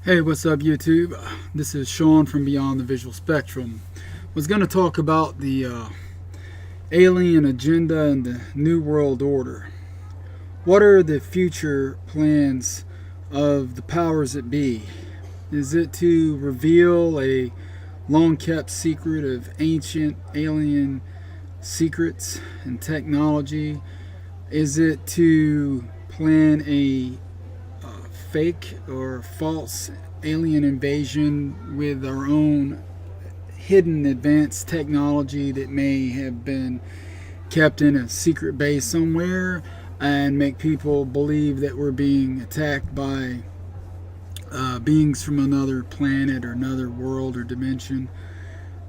Hey, what's up, YouTube? This is Sean from Beyond the Visual Spectrum. Was going to talk about the alien agenda and the New World Order. What are the future plans of the powers that be? Is it to reveal a long-kept secret of ancient alien secrets and technology? Is it to plan a fake or false alien invasion with our own hidden advanced technology that may have been kept in a secret base somewhere and make people believe that we're being attacked by beings from another planet or another world or dimension,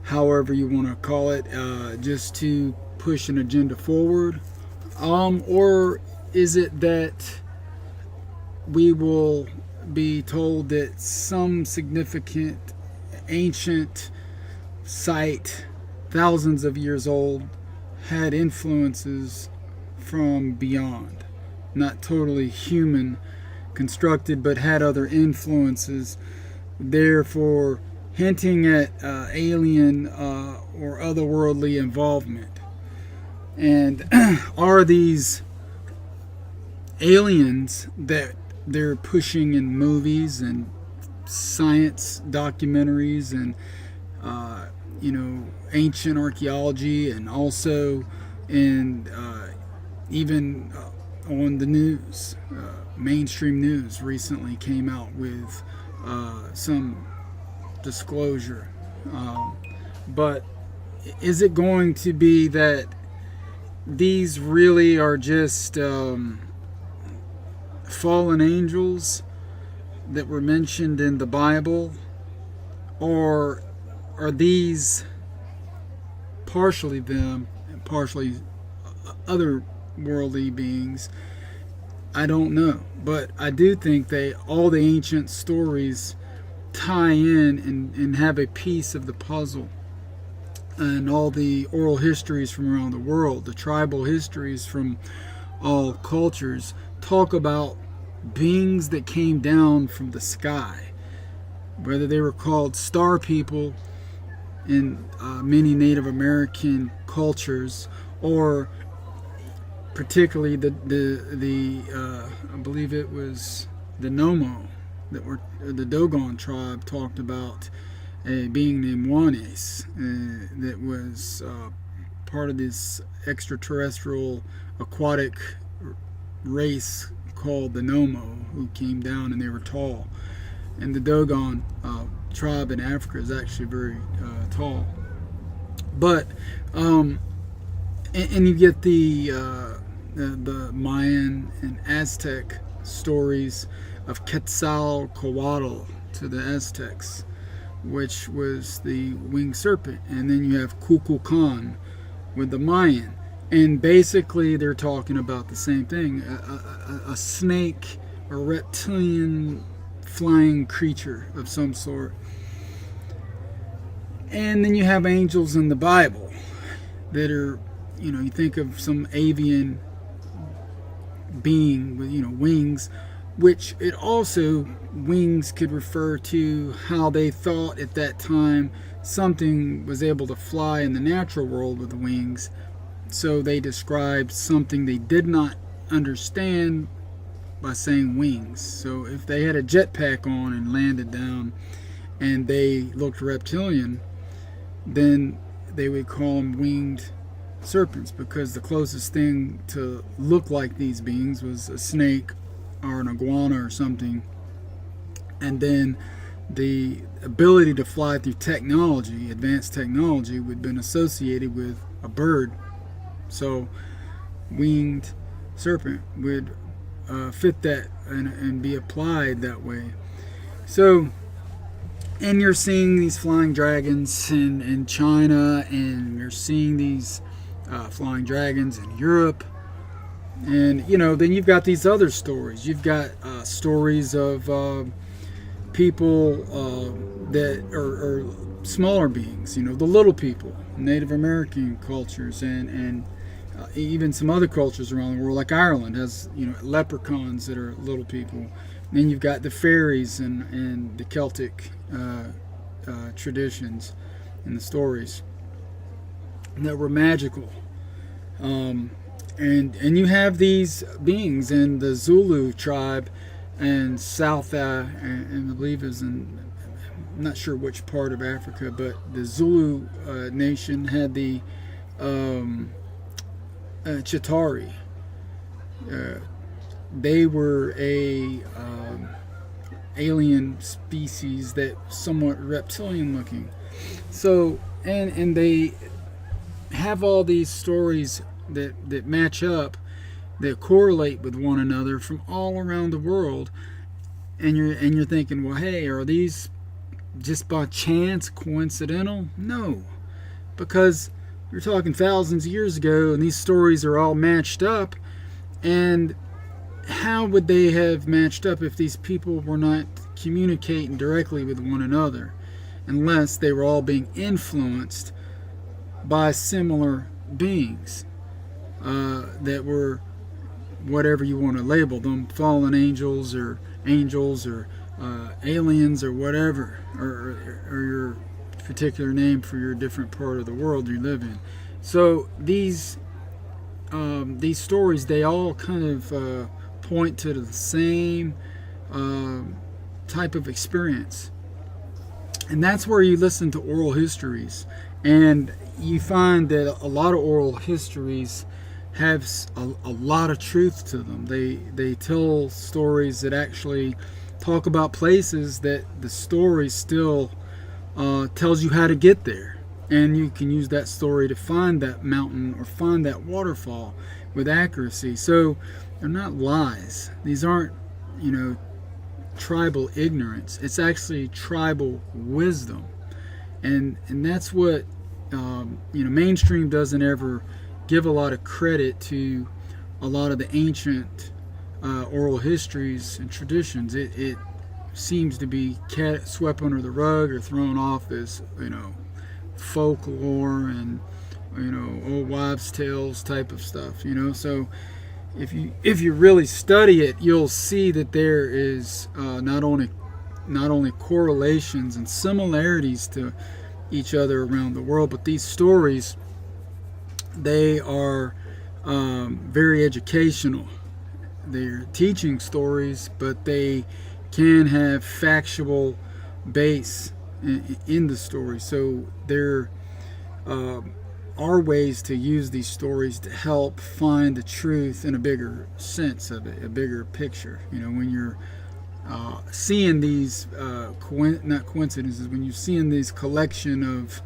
however you want to call it, just to push an agenda forward? Or is it that we will be told that some significant ancient site, thousands of years old, had influences from beyond? Not totally human constructed, but had other influences, therefore hinting at alien or otherworldly involvement. And are these aliens that they're pushing in movies and science documentaries and ancient archaeology, and also in even on the news, mainstream news recently came out with some disclosure, but is it going to be that these really are just fallen angels that were mentioned in the Bible? Or are these partially them and partially other worldly beings? I don't know, but I do think all the ancient stories tie in and have a piece of the puzzle. And all the oral histories from around the world, the tribal histories from all cultures, talk about beings that came down from the sky, whether they were called star people in many Native American cultures, or particularly the I believe it was the Nomo, that were the Dogon tribe, talked about a being named Juanes that was part of this extraterrestrial aquatic race called the Nomo, who came down, and they were tall. And the Dogon tribe in Africa is actually very tall. But and you get the Mayan and Aztec stories of Quetzalcoatl to the Aztecs, which was the winged serpent. And then you have Kukulkan with the Mayan. And basically they're talking about the same thing, a snake, a reptilian flying creature of some sort. And then you have angels in the Bible that are, you think of some avian being with, wings, which it also, wings could refer to how they thought at that time something was able to fly in the natural world with wings. So they described something they did not understand by saying wings. So if they had a jetpack on and landed down and they looked reptilian, then they would call them winged serpents, because the closest thing to look like these beings was a snake or an iguana or something. And then the ability to fly through technology, advanced technology, would have been associated with a bird. So winged serpent would fit that and be applied that way. So, and you're seeing these flying dragons in China, and you're seeing these flying dragons in Europe. And then you've got these other stories. You've got stories of people that are smaller beings, the little people, Native American cultures, and even some other cultures around the world, like Ireland has, leprechauns that are little people. Then you've got the fairies and the Celtic traditions and the stories that were magical. And you have these beings in the Zulu tribe and South, and I believe is in, I'm not sure which part of Africa, but the Zulu nation had the Chitari. They were a alien species that somewhat reptilian looking. So and they have all these stories that match up, that correlate with one another from all around the world, and you're thinking, well, hey, are these just by chance coincidental? No, because you're talking thousands of years ago, and these stories are all matched up. And how would they have matched up if these people were not communicating directly with one another, unless they were all being influenced by similar beings that were, whatever you want to label them, fallen angels or aliens or whatever, or your particular name for your different part of the world you live in. So these stories, they all kind of point to the same type of experience. And that's where you listen to oral histories, and you find that a lot of oral histories have a lot of truth to them. They tell stories that actually talk about places that the story still tells you how to get there, and you can use that story to find that mountain or find that waterfall with accuracy. So they're not lies. These aren't, tribal ignorance. It's actually tribal wisdom, and that's what mainstream doesn't ever give a lot of credit to. A lot of the ancient oral histories and traditions, it seems to be swept under the rug or thrown off as folklore and old wives' tales type of stuff. So if you really study it, you'll see that there is not only correlations and similarities to each other around the world, but these stories, they are very educational. They're teaching stories, but they can have factual base in the story. So there are ways to use these stories to help find the truth in a bigger sense of it, a bigger picture. When you're seeing these not coincidences, when you're seeing these collection of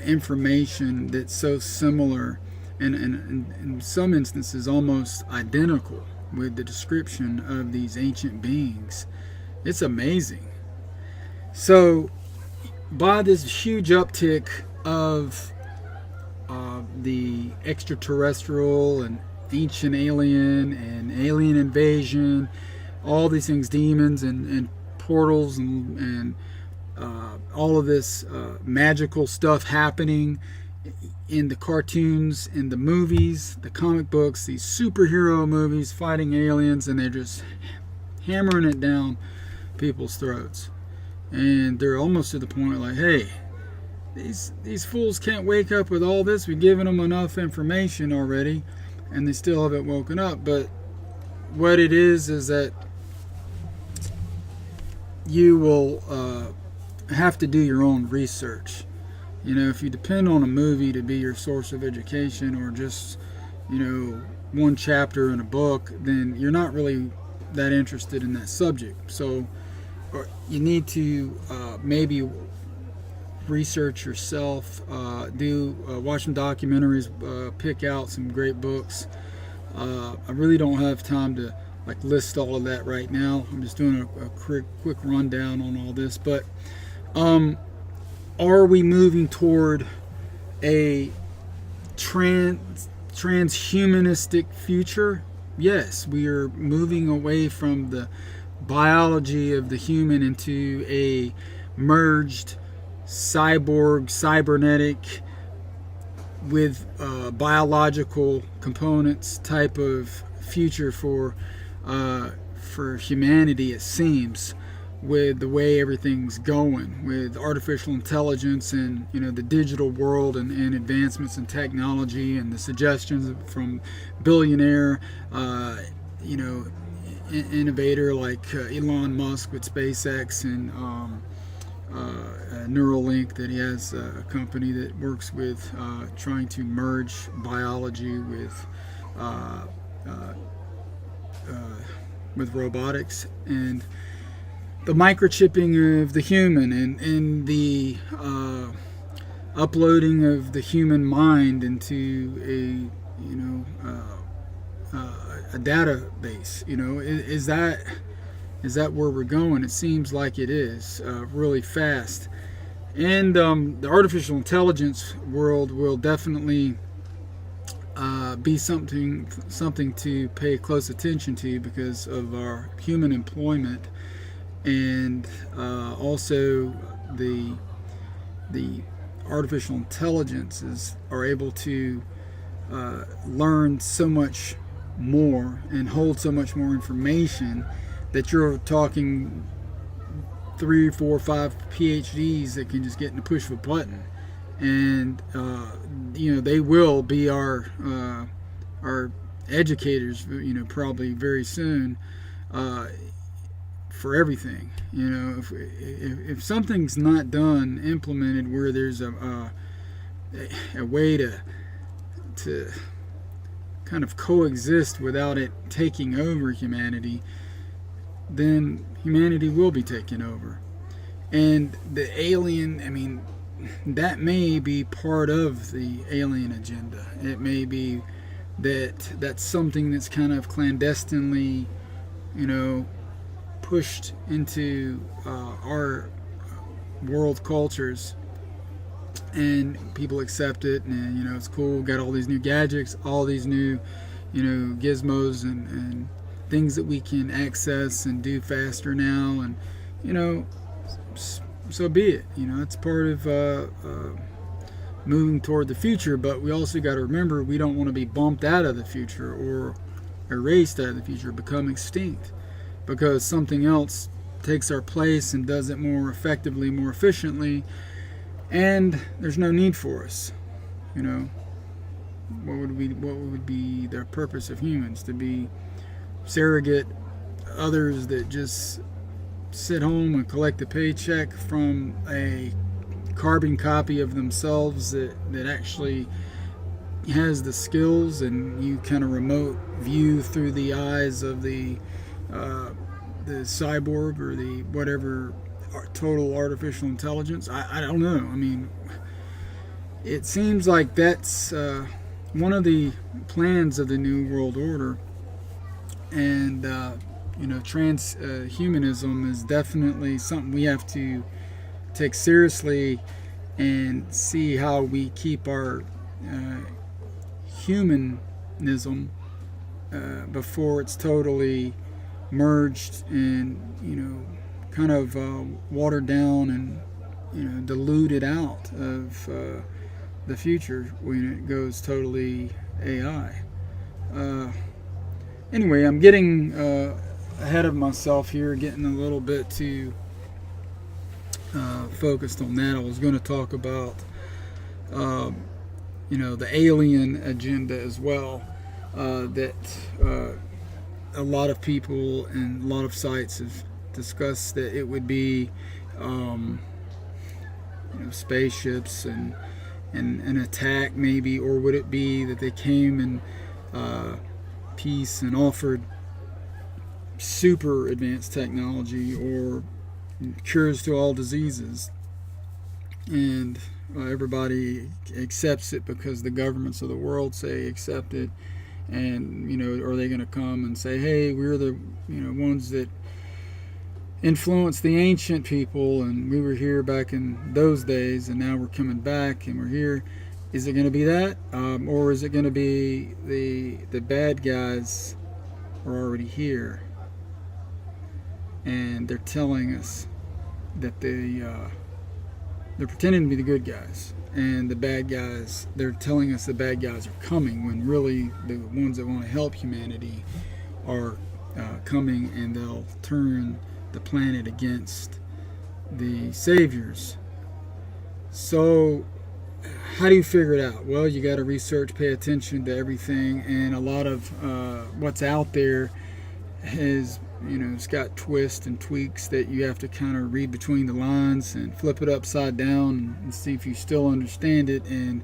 information that's so similar and in some instances almost identical with the description of these ancient beings, it's amazing. So by this huge uptick of the extraterrestrial and ancient alien and alien invasion, all these things, demons and portals and all of this magical stuff happening in the cartoons, in the movies, the comic books, these superhero movies fighting aliens, and they're just hammering it down people's throats. And they're almost to the point like, hey, these fools can't wake up with all this. We've given them enough information already, and they still haven't woken up. But what it is that you will have to do your own research. If you depend on a movie to be your source of education, or just one chapter in a book, then you're not really that interested in that subject. So you need to maybe research yourself, watch some documentaries, pick out some great books. I really don't have time to list all of that right now. I'm just doing a quick rundown on all this. But are we moving toward a transhumanistic future? Yes, we are moving away from the biology of the human into a merged cybernetic with biological components type of future for for humanity, it seems, with the way everything's going with artificial intelligence and the digital world and advancements in technology and the suggestions from billionaire innovator like Elon Musk with SpaceX and Neuralink, that he has a company that works with trying to merge biology with robotics, and the microchipping of the human and the uploading of the human mind into a database. Is that where we're going? It seems like it is really fast. And the artificial intelligence world will definitely be something to pay close attention to because of our human employment, and also the artificial intelligences are able to learn so much more and hold so much more information that you're talking 3, 4, 5 PhDs that can just get in the push of a button, and they will be our educators, probably very soon, for everything. If something's not done, implemented, where there's a way to kind of coexist without it taking over humanity, then humanity will be taken over. And the alien, that may be part of the alien agenda. It may be that's something that's kind of clandestinely, pushed into our world cultures, and people accept it, and it's cool. Got all these new gadgets, all these new gizmos and things that we can access and do faster now, and so be it. It's part of moving toward the future, but we also got to remember we don't want to be bumped out of the future or erased out of the future, become extinct, because something else takes our place and does it more effectively, more efficiently, and there's no need for us. What would be the purpose of humans? To be surrogate others that just sit home and collect a paycheck from a carbon copy of themselves that actually has the skills, and you kind of remote view through the eyes of the cyborg or the whatever total artificial intelligence. I don't know. It seems like that's one of the plans of the New World Order, and transhumanism is definitely something we have to take seriously and see how we keep our humanism before it's totally merged and kind of watered down and diluted out of the future when it goes totally AI. Anyway, I'm getting ahead of myself here, getting a little bit too focused on that. I was going to talk about the alien agenda as well, that a lot of people and a lot of sites have discussed that it would be spaceships and an attack maybe, or would it be that they came in peace and offered super advanced technology or cures to all diseases, and everybody accepts it because the governments of the world say accept it, and are they going to come and say, hey, we're the ones that influenced the ancient people, and we were here back in those days, and now we're coming back and we're here? Is it going to be that, or is it going to be the bad guys are already here, and they're telling us that they're pretending to be the good guys, and the bad guys, they're telling us the bad guys are coming, when really the ones that want to help humanity are coming, and they'll turn the planet against the saviors. So how do you figure it out? Well, you got to research, pay attention to everything, and a lot of what's out there has, it's got twists and tweaks that you have to kind of read between the lines and flip it upside down and see if you still understand it, and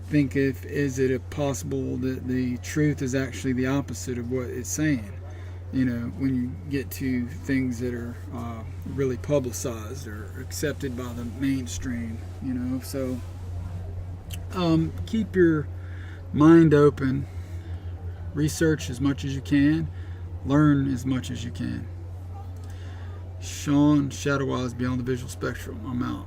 think if is it possible that the truth is actually the opposite of what it's saying. When you get to things that are really publicized or accepted by the mainstream, so keep your mind open, research as much as you can, learn as much as you can. Sean, Shadowwise, Beyond the Visual Spectrum. I'm out.